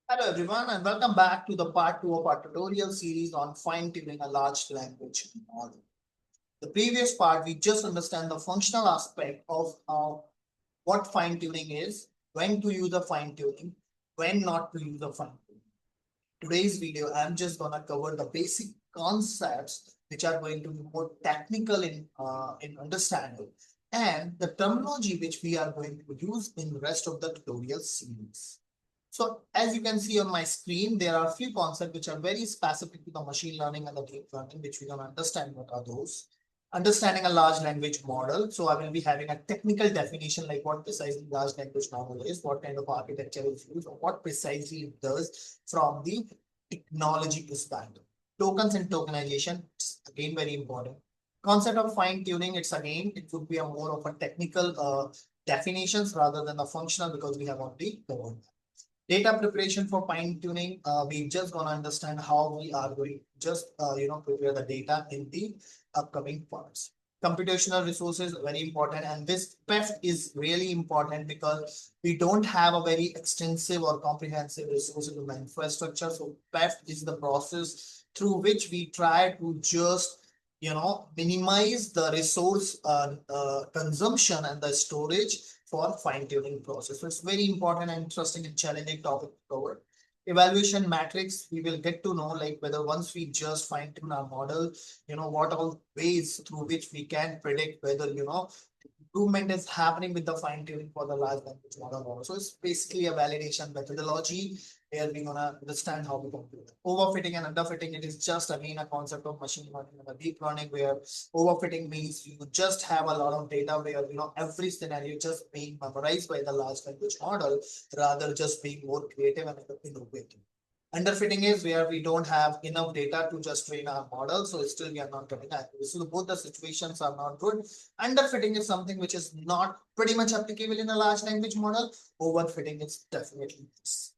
Hello everyone and welcome back to the part 2 of our tutorial series on fine-tuning a large language model. The previous part, we just understand the functional aspect of what fine-tuning is, when to use a fine-tuning, when not to use a fine-tuning. Today's video, I'm just gonna cover the basic concepts which are going to be more technical in understanding and the terminology which we are going to use in the rest of the tutorial series. So as you can see on my screen, there are a few concepts which are very specific to the machine learning and the deep learning, which we can understand what are those. Understanding a large language model. So I will be having a technical definition like what precisely large language model is, what kind of architecture is used, or what precisely it does from the technology perspective. Tokens and tokenization, it's again very important. Concept of fine tuning, it's again, it would be a more of a technical definitions rather than a functional because we have already covered. Data preparation for fine tuning, we just gonna understand how we are going to just prepare the data in the upcoming parts. Computational resources very important, and this PEFT is really important because we don't have a very extensive or comprehensive resources in the infrastructure. So PEFT is the process through which we try to just minimize the resource consumption and the storage for fine-tuning process. So it's very important and interesting and challenging topic to cover. Evaluation matrix, we will get to know like whether once we just fine-tune our model, what all ways through which we can predict whether, improvement is happening with the fine tuning for the large language model. So it's basically a validation methodology where we're gonna understand how we can do it. Overfitting and underfitting, it is just again a concept of machine learning and deep learning where overfitting means you just have a lot of data where every scenario just being memorized by the large language model rather just being more creative and innovative. Underfitting is where we don't have enough data to just train our model, so still we are not getting accurate. So both the situations are not good. Underfitting is something which is not pretty much applicable in a large language model. Overfitting is definitely this,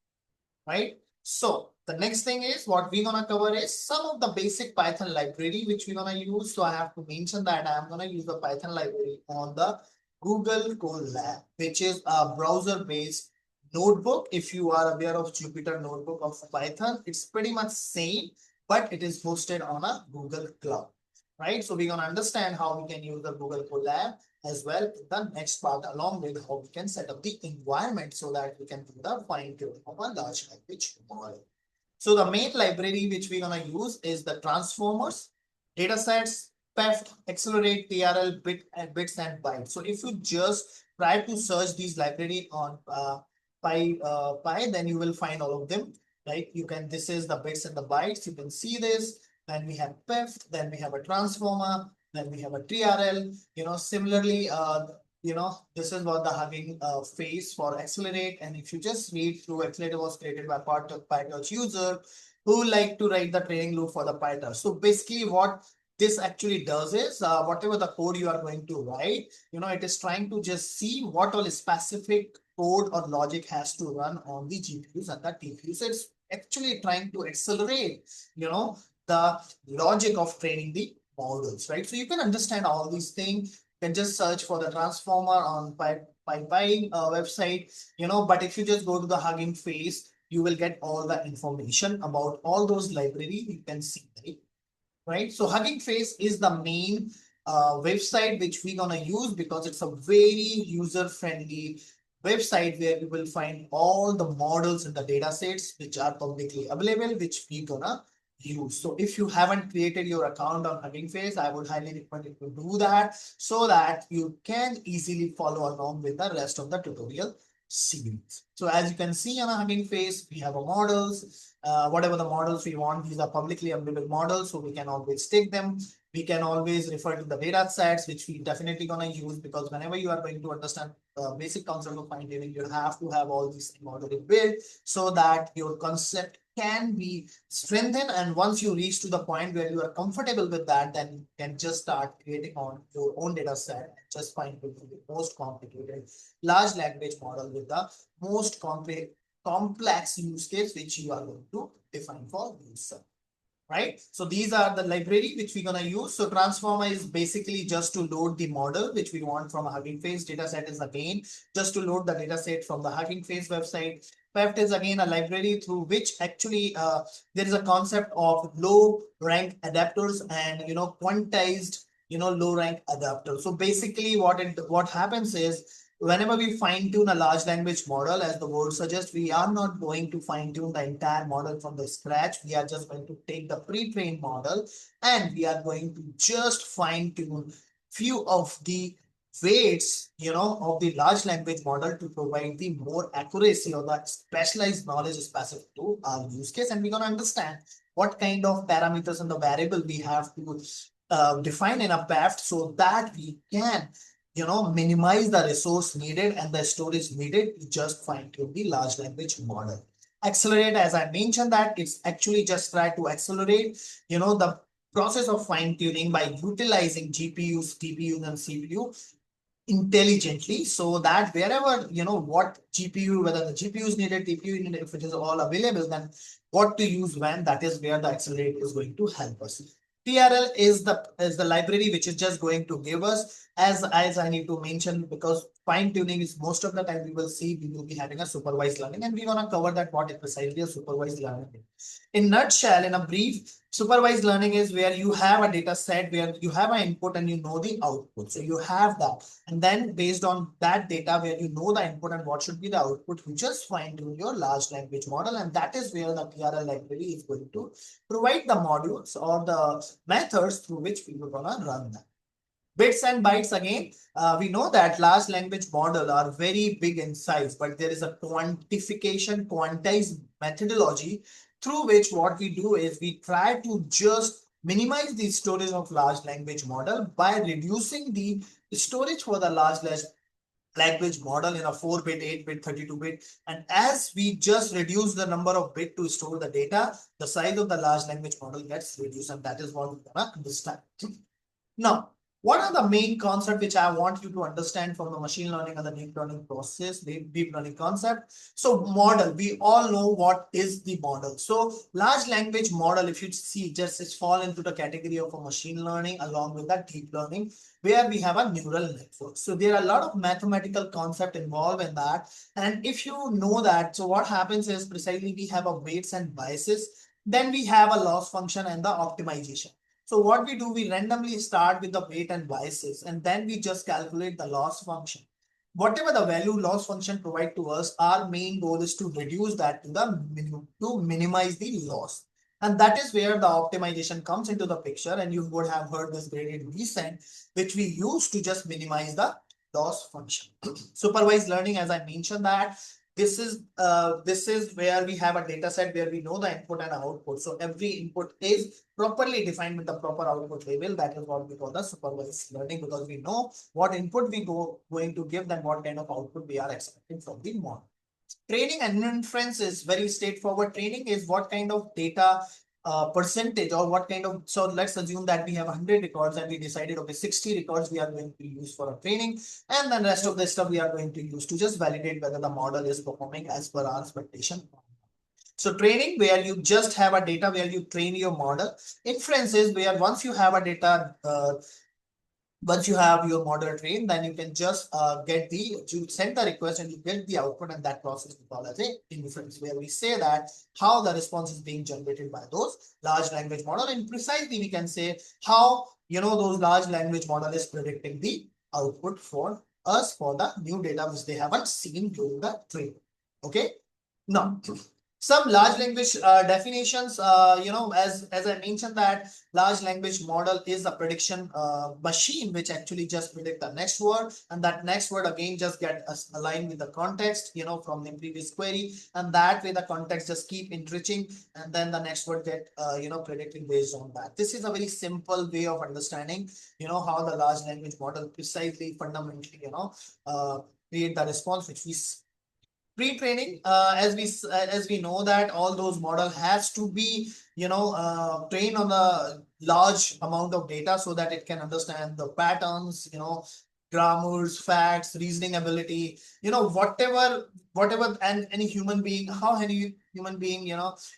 right? So the next thing is what we're gonna cover is some of the basic Python library which we're gonna use. So I have to mention that I'm gonna use the Python library on the Google Colab, which is a browser-based notebook. If you are aware of Jupyter notebook of Python, it's pretty much same, but it is hosted on a Google Cloud, right? So we're gonna understand how we can use the Google Colab as well in the next part, along with how we can set up the environment so that we can do the fine tuning of a large language model. So the main library which we're gonna use is the transformers, datasets, PEFT, accelerate, TRL, bits and bytes. So if you just try to search these library on Pi, then you will find all of them. Right? You can. This is the bits and the bytes. You can see this. Then we have PEFT. Then we have a transformer. Then we have a TRL. Similarly, this is what the Hugging Face for accelerate. And if you just read through, accelerator was created by PyTorch user who like to write the training loop for the PyTorch. So basically what this actually does is whatever the code you are going to write, it is trying to just see what all specific code or logic has to run on the GPUs and the TPUs. So it's actually trying to accelerate, the logic of training the models, right? So you can understand all these things. You can just search for the transformer on PyPy website, but if you just go to the Hugging Face, you will get all the information about all those library you can see, right? So Hugging Face is the main website which we're gonna use because it's a very user-friendly website where you will find all the models and the data sets which are publicly available, which we're gonna use. So if you haven't created your account on Hugging Face, I would highly recommend you to do that so that you can easily follow along with the rest of the tutorial series. So as you can see on a Hugging Face, we have a models, whatever the models we want, these are publicly available models, so we can always take them. We can always refer to the data sets, which we definitely gonna use because whenever you are going to understand basic concept of fine tuning, you have to have all these things already built so that your concept can be strengthened. And once you reach to the point where you are comfortable with that, then you can just start creating on your own data set and just find the most complicated large language model with the most complex use case which you are going to define for yourself. right? So these are the library which we're gonna use. So transformer is basically just to load the model which we want from a HuggingFace. Dataset is again just to load the dataset from the HuggingFace website. PEFT is again a library through which actually there is a concept of low rank adapters and quantized low rank adapter. So basically what happens is whenever we fine tune a large language model, as the word suggests, we are not going to fine tune the entire model from the scratch. We are just going to take the pre-trained model and we are going to just fine tune few of the weights, of the large language model to provide the more accuracy or that specialized knowledge specific to our use case. And we're going to understand what kind of parameters and the variable we have to define in a PEFT so that we can minimize the resource needed and the storage needed to just fine tune the large language model. Accelerate, as I mentioned, that it's actually just try to accelerate, the process of fine tuning by utilizing GPUs, TPUs, and CPU intelligently, so that wherever what GPU, whether the GPU is needed, TPU needed, if it is all available, then what to use when, that is where the accelerate is going to help us. TRL is the library which is just going to give us, as I need to mention, because fine tuning is most of the time we will see we will be having a supervised learning, and we want to cover that what is precisely a supervised learning. In nutshell, in a brief, supervised learning is where you have a data set where you have an input and you know the output. So you have that. And then based on that data where you know the input and what should be the output, you just fine tune your large language model. And that is where the TRL library is going to provide the modules or the methods through which we were going to run that. Bits and bytes again, we know that large language model are very big in size, but there is a quantized methodology through which what we do is we try to just minimize the storage of large language model by reducing the storage for the large language model in a 4-bit, 8-bit, 32-bit. And as we just reduce the number of bit to store the data, the size of the large language model gets reduced, and that is what we're gonna understand. Now, what are the main concepts which I want you to understand from the machine learning and the deep learning process, the deep learning concept? So model, we all know what is the model. So large language model, if you see, just it's fall into the category of a machine learning along with that deep learning, where we have a neural network. So there are a lot of mathematical concept involved in that. And if you know that, so what happens is precisely we have a weights and biases, then we have a loss function and the optimization. So what we do, we randomly start with the weight and biases, and then we just calculate the loss function. Whatever the value loss function provide to us, our main goal is to reduce that to the minimum, to minimize the loss. And that is where the optimization comes into the picture. And you would have heard this gradient descent, which we use to just minimize the loss function. Supervised learning, as I mentioned, that this is where we have a data set where we know the input and output. So every input is properly defined with the proper output label. That is what we call the supervised learning, because we know what input we going to give, then what kind of output we are expecting from the model. Training and inference is very straightforward. Training is what kind of data percentage or what kind of, so let's assume that we have 100 records and we decided, okay, 60 records we are going to use for a training, and then rest of the stuff we are going to use to just validate whether the model is performing as per our expectation. So training, where you just have a data where you train your model. Inference is where once you have a data, once you have your model trained, then you can just you send the request and you get the output, and that process we call as a inference, where we say that how the response is being generated by those large language model, and precisely we can say how those large language model is predicting the output for us for the new data which they haven't seen during the training. Okay, now some large language definitions, as I mentioned, that large language model is a prediction machine which actually just predict the next word, and that next word again just get aligned with the context, from the previous query, and that way the context just keep enriching, and then the next word get, predicting based on that. This is a very simple way of understanding, how the large language model precisely fundamentally, create the response which we pre-training, as we know that all those model has to be trained on a large amount of data so that it can understand the patterns, grammars, facts, reasoning ability, whatever, and any human being, how any human being,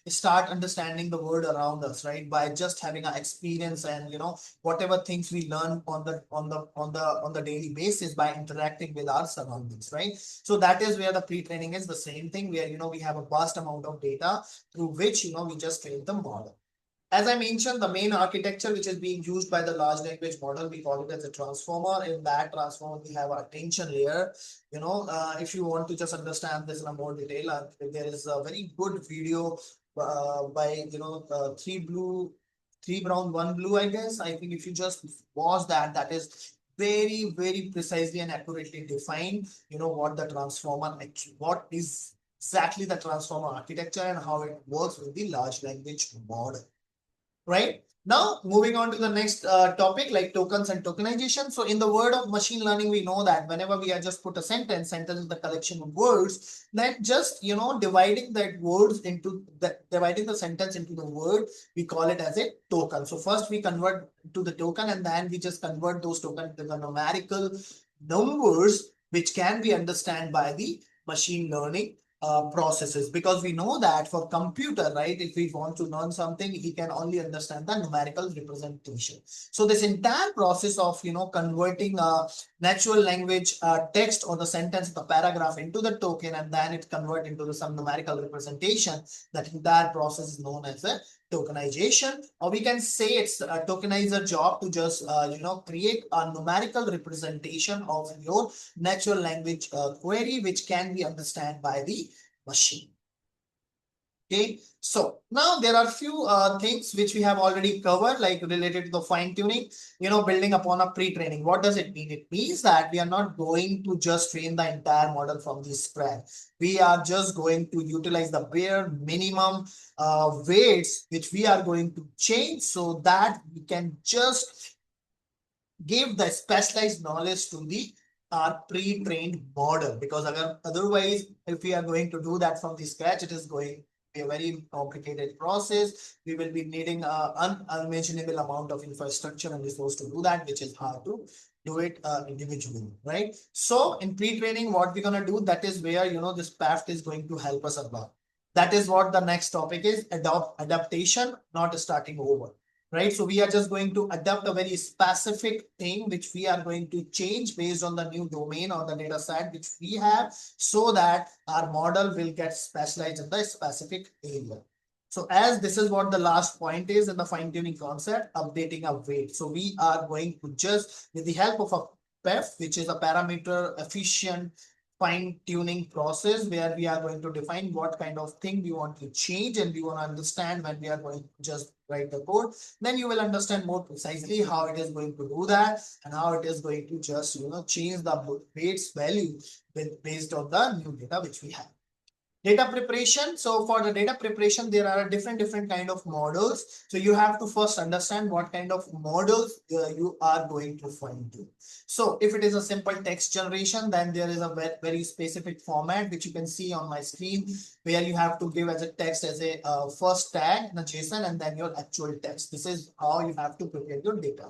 start understanding the world around us, right? By just having an experience and, whatever things we learn on the daily basis by interacting with our surroundings, right? So that is where the pre-training is the same thing, where, we have a vast amount of data through which, we just train the model. As I mentioned, the main architecture which is being used by the large language model, we call it as a transformer. In that transformer, we have a attention layer. If you want to just understand this in a more detail, there is a very good video by, three brown, one blue, I guess. I think if you just watch that, that is very, very precisely and accurately defined, what the transformer, what is exactly the transformer architecture and how it works with the large language model. Right? Now, moving on to the next topic, like tokens and tokenization. So in the world of machine learning, we know that whenever we are just put a sentence is the collection of words, then just, dividing the sentence into the word, we call it as a token. So first we convert to the token, and then we just convert those tokens to the numerical numbers, which can be understood by the machine learning processes, because we know that for computer, right, if we want to learn something, he can only understand the numerical representation. So this entire process of, converting a natural language text or the sentence, the paragraph into the token, and then it convert into some numerical representation, that entire process is known as a tokenization, or we can say it's a tokenizer job to just create a numerical representation of your natural language query, which can be understood by the machine. Okay, so now there are few things which we have already covered, like related to the fine tuning, building upon a pre-training. What does it mean? It means that we are not going to just train the entire model from the scratch. We are just going to utilize the bare minimum weights which we are going to change, so that we can just give the specialized knowledge to the our pre-trained model. Because otherwise, if we are going to do that from the scratch, it is going to be a very complicated process. We will be needing an unimaginable amount of infrastructure and resource to do that, which is hard to do it individually, right? So in pre-training, what we're going to do, that is where, this PEFT is going to help us a lot. That is what the next topic is: adaptation, not starting over. Right? So we are just going to adapt a very specific thing which we are going to change based on the new domain or the data set which we have, so that our model will get specialized in the specific area. So as this is what the last point is in the fine-tuning concept, updating a weight. So we are going to just, with the help of a PEFT, which is a parameter efficient fine-tuning process, where we are going to define what kind of thing we want to change, and we want to understand when we are going to just write the code, then you will understand more precisely how it is going to do that, and how it is going to just change the weights value based on the new data which we have. Data preparation. So for the data preparation, there are different kind of models. So you have to first understand what kind of models you are going to find. So if it is a simple text generation, then there is a very specific format which you can see on my screen, where you have to give as a text as a first tag in a JSON, and then your actual text. This is how you have to prepare your data.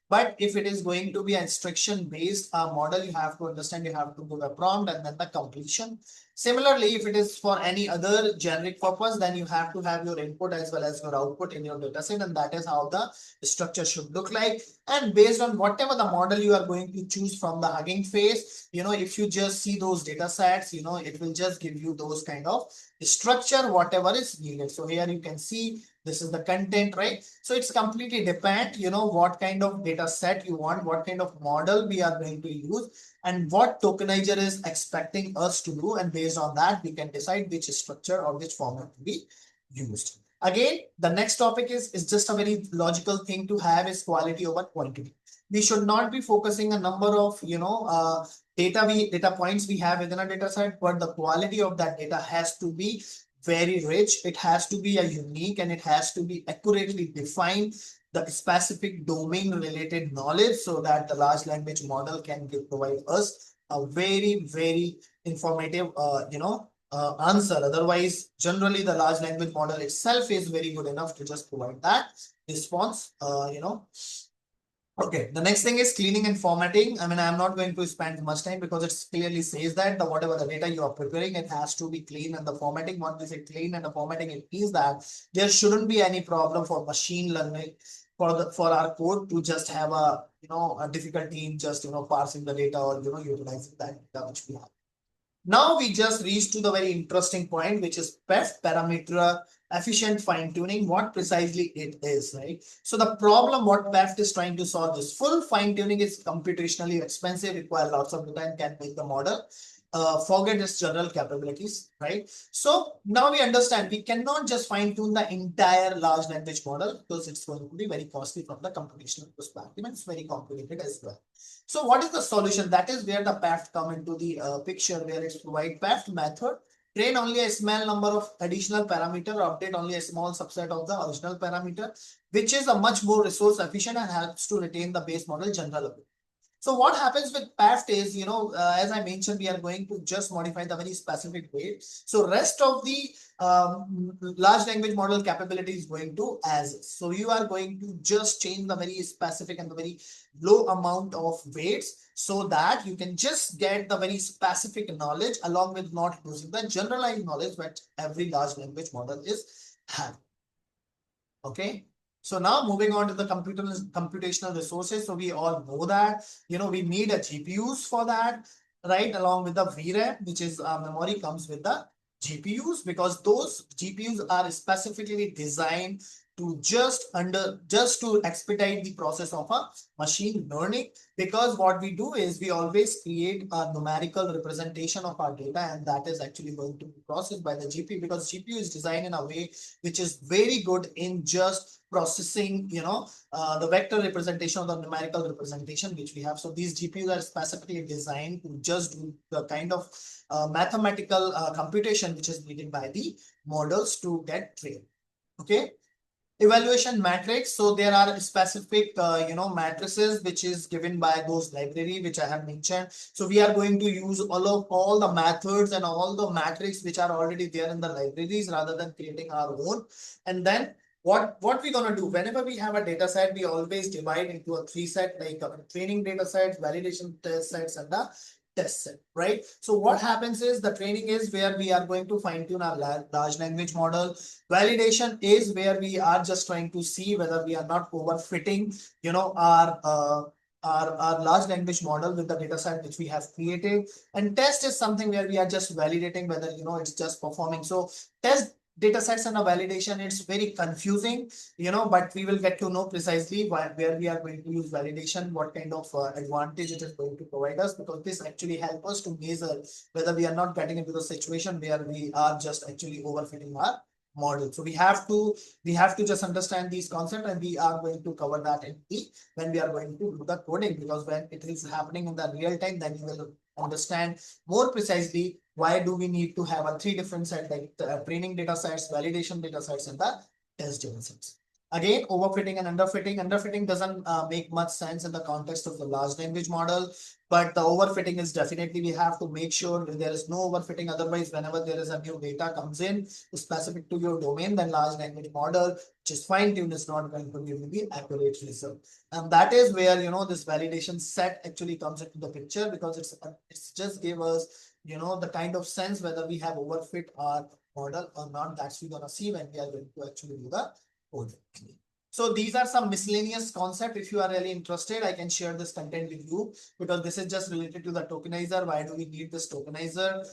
But if it is going to be an instruction based model, you have to understand, you have to give a prompt and then the completion. Similarly, if it is for any other generic purpose, then you have to have your input as well as your output in your dataset, and that is how the structure should look like. And based on whatever the model you are going to choose from the HuggingFace, if you just see those data sets, it will just give you those kind of structure, whatever is needed. So here you can see this is the content, right? So it's completely depend, what kind of data set you want, what kind of model we are going to use, and what tokenizer is expecting us to do. And based on that, we can decide which structure or which format to be used. Again, the next topic is just a very logical thing to have, is quality over quantity. We should not be focusing a number of, data points we have within a data set, but the quality of that data has to be very rich. It has to be a unique, and it has to be accurately defined, the specific domain related knowledge, so that the large language model can provide us a very informative answer. Otherwise, generally the large language model itself is very good enough to just provide that response, Okay, the next thing is cleaning and formatting. I mean, I'm not going to spend much time because it clearly says that the whatever the data you are preparing, it has to be clean, and the formatting, once is it clean and the formatting, it means that there shouldn't be any problem for machine learning for our code to just have a a difficulty in just parsing the data or utilizing that data which we have. Now we just reached to the very interesting point, which is PEFT, parameter efficient fine tuning, what precisely it is, right? So the problem what PEFT is trying to solve is full fine tuning is computationally expensive, require lots of data and can make the model forget its general capabilities, right? So now we understand we cannot just fine tune the entire large language model because it's going to be very costly from the computational perspective and it's very complicated as well. So what is the solution? That is where the PEFT come into the picture, where it's provide PEFT method, train only a small number of additional parameter, or update only a small subset of the original parameter, which is a much more resource efficient and helps to retain the base model general ability. So what happens with PEFT is, as I mentioned, we are going to just modify the very specific way. So rest of the large language model capability is going to as is. So you are going to just change the very specific and the very low amount of weights so that you can just get the very specific knowledge along with not losing the generalized knowledge that every large language model is having. Okay. So now moving on to the computational resources. So we all know that, we need a GPUs for that, right? Along with the VRAM, which is memory comes with the GPUs, because those GPUs are specifically designed to just to expedite the process of a machine learning. Because what we do is we always create a numerical representation of our data, and that is actually going to be processed by the GPU, because GPU is designed in a way which is very good in just processing, the vector representation or the numerical representation which we have. So these GPUs are specifically designed to just do the kind of mathematical computation which is needed by the models to get trained. Okay. Evaluation matrix. So there are specific, matrices which is given by those library which I have mentioned. So we are going to use all the methods and all the matrix which are already there in the libraries rather than creating our own. And then what we're gonna do whenever we have a data set, we always divide into a three set, like training data sets, validation test sets, and the test set, right? So what happens is the training is where we are going to fine tune our large language model. Validation is where we are just trying to see whether we are not overfitting, our large language model with the data set which we have created. And test is something where we are just validating whether it's just performing. So test data sets and a validation, it's very confusing, but we will get to know precisely where we are going to use validation, what kind of advantage it is going to provide us, because this actually helps us to measure whether we are not getting into the situation where we are just actually overfitting our model. So we have to just understand these concepts, and we are going to cover that in when we are going to do the coding, because when it is happening in the real time, then you will understand more precisely why do we need to have a three different sets, like the training data sets, validation data sets, and the test data sets. Again, overfitting and underfitting. Underfitting doesn't make much sense in the context of the large language model, but the overfitting is definitely, we have to make sure there is no overfitting. Otherwise, whenever there is a new data comes in specific to your domain, then large language model, which is fine-tuned, is not going to give you the accurate result. And that is where, this validation set actually comes into the picture, because it's just give us, the kind of sense whether we have overfit our model or not. That's we're gonna see when we are going to actually do the code. So these are some miscellaneous concepts. If you are really interested, I can share this content with you, because this is just related to the tokenizer. Why do we need this tokenizer?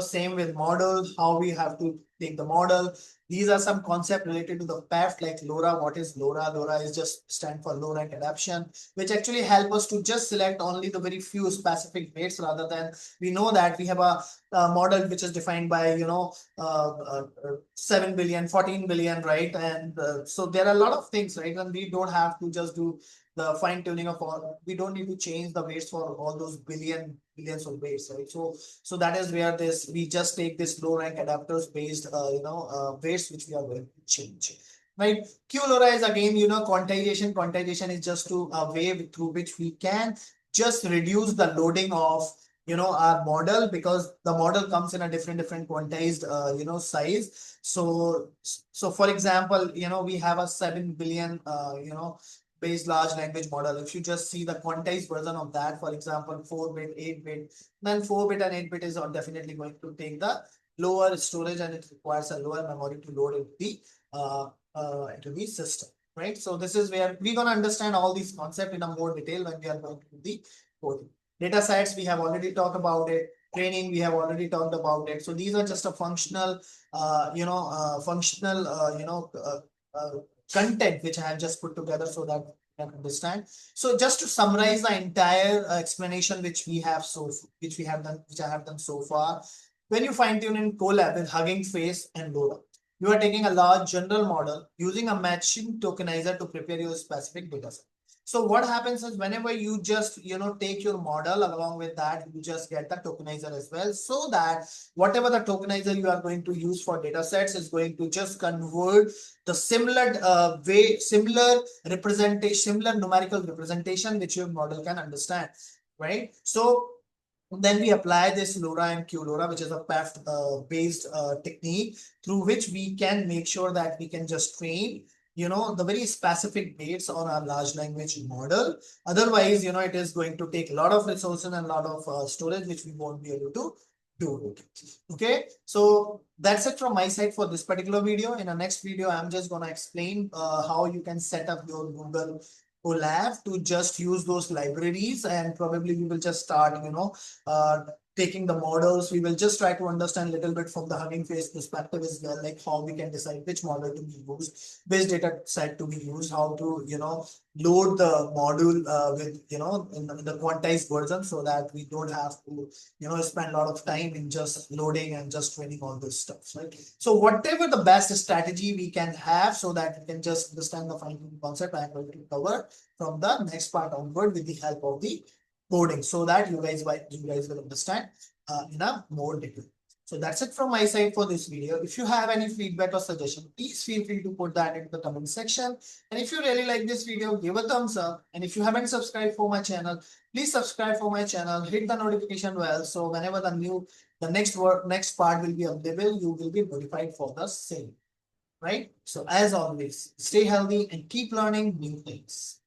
Same with model, how we have to take the model. These are some concepts related to the PEFT, like LoRA. What is LoRA? LoRA is just stand for low rank adaptation, which actually help us to just select only the very few specific weights, rather than we know that we have a model which is defined by 7 billion, 14 billion, right? And so there are a lot of things, right? And we don't have to just do the fine tuning of all. We don't need to change the weights for all those billions of weights, right? So that is where we just take this low rank adapters based weights which we are going to change. Right. QLoRA is again, quantization. Quantization is just a way through which we can just reduce the loading of our model, because the model comes in a different quantized size. So for example, we have a 7 billion based large language model, if you just see the quantized version of that, for example, 4-bit, 8-bit, then 4-bit and 8-bit is definitely going to take the lower storage and it requires a lower memory to load into the system, right? So this is where we're going to understand all these concepts in a more detail when we are going to do the coding. Data sets, we have already talked about it. Training, we have already talked about it. So these are just a functional, content which I have just put together so that you can understand. So just to summarize the entire explanation which I have done so far. When you fine tune in Colab with HuggingFace and LoRA, you are taking a large general model using a matching tokenizer to prepare your specific data set. So what happens is whenever you just take your model, along with that you just get the tokenizer as well, so that whatever the tokenizer you are going to use for data sets is going to just convert the similar numerical representation which your model can understand, right? So then we apply this LoRA and QLoRA, which is a PEFT based technique through which we can make sure that we can just train the very specific dates on our large language model. Otherwise, it is going to take a lot of resources and a lot of storage, which we won't be able to do it. Okay, so that's it from my side for this particular video. In the next video, I'm just going to explain how you can set up your Google Colab to just use those libraries, and probably we will just start taking the models. We will just try to understand a little bit from the HuggingFace perspective as well, like how we can decide which model to be used, which data set to be used, how to load the module with in the quantized version, so that we don't have to spend a lot of time in just loading and just training all this stuff, right? So whatever the best strategy we can have so that we can just understand the fine-tuning concept, I am going to cover from the next part onward with the help of the coding, so that you guys will understand in a more detail. So that's it from my side for this video. If you have any feedback or suggestion, please feel free to put that into the comment section. And if you really like this video, give a thumbs up. And if you haven't subscribed for my channel, please subscribe for my channel, hit the notification bell, so whenever the next part will be available, you will be notified for the same, right? So as always, stay healthy and keep learning new things.